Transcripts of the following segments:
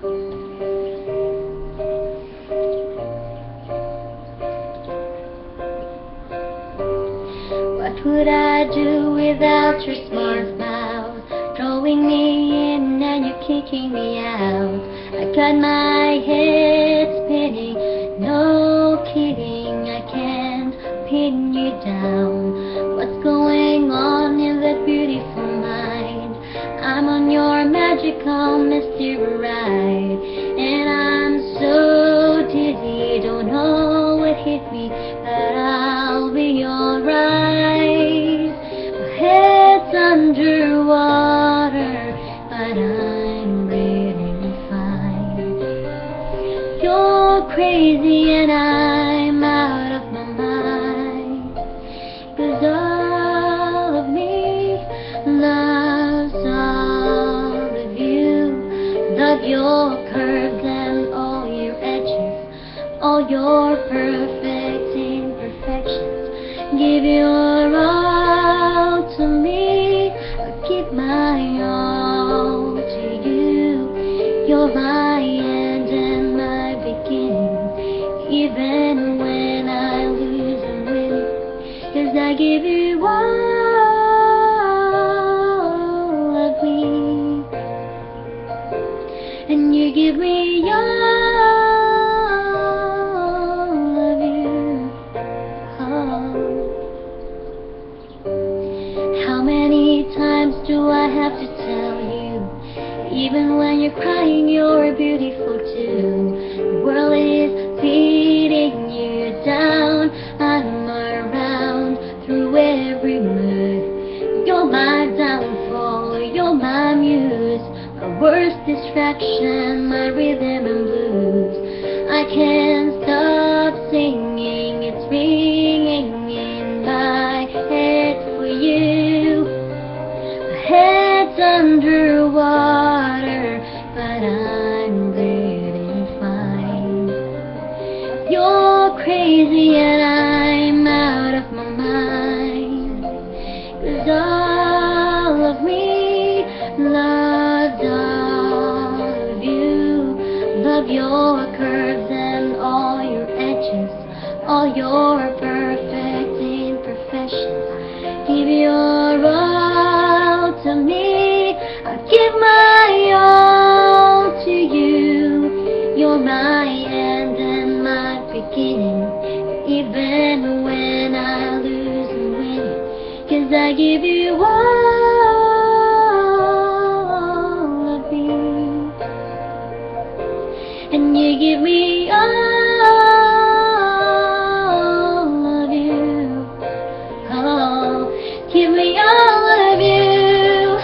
What would I do without your smart mouth? Drawing me in and you kicking me out. I got my head spinning, no kidding, I can't pin you down. What's going on in that beautiful mind? I'm on your magical mystery ride, and I'm so dizzy, don't know what hit me, but I'll be alright. My head's underwater, but I'm breathing fine. You're crazy and I'm out of my mind, 'cause all of me loves all of you. Love your curves and all your edges, all your perfect imperfections. Give your all to me, I give my all to you. You're my end and my beginning, even when I lose and win, 'cause I give you all of me, and you give me all of you. Oh. How many times do I have to tell you? Even when you're crying, you're beautiful too. The world is beating you down. I'm around through every mood. You're my downfall, you're my muse, my worst distraction, my rhythm and blues. I can't stop singing, it's ringing in my head for you. My head's underwater, but I'm breathing fine. You're crazy and I'm out of my mind, 'cause all of me loves all of you. Love your curves and all your edges, all your perfect imperfections. Give your all to me, I give my all to you. You're my end and my beginning, even when I lose and win, 'cause I give you all of me, and you give me all of you. Oh, give me all of you.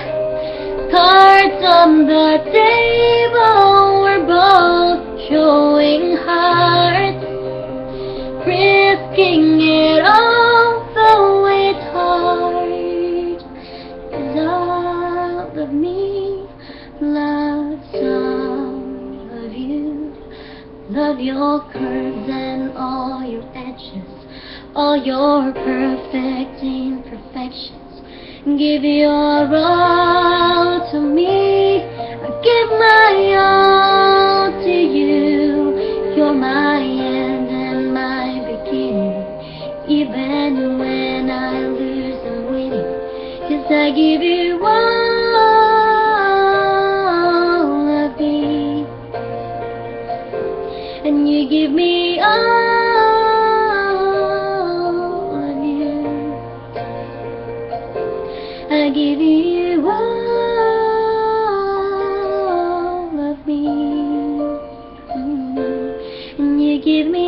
Cards on the table, we're both showing hearts, risking it all, though it's hard. 'Cause all of me loves all of you. Love your curves and all your edges, all your perfect imperfections. Give your all to me, I give my all to you. You're my end and my beginning, even when I lose and win, 'cause I give you all of me, and you give me all of you. I give you all of me, and you give me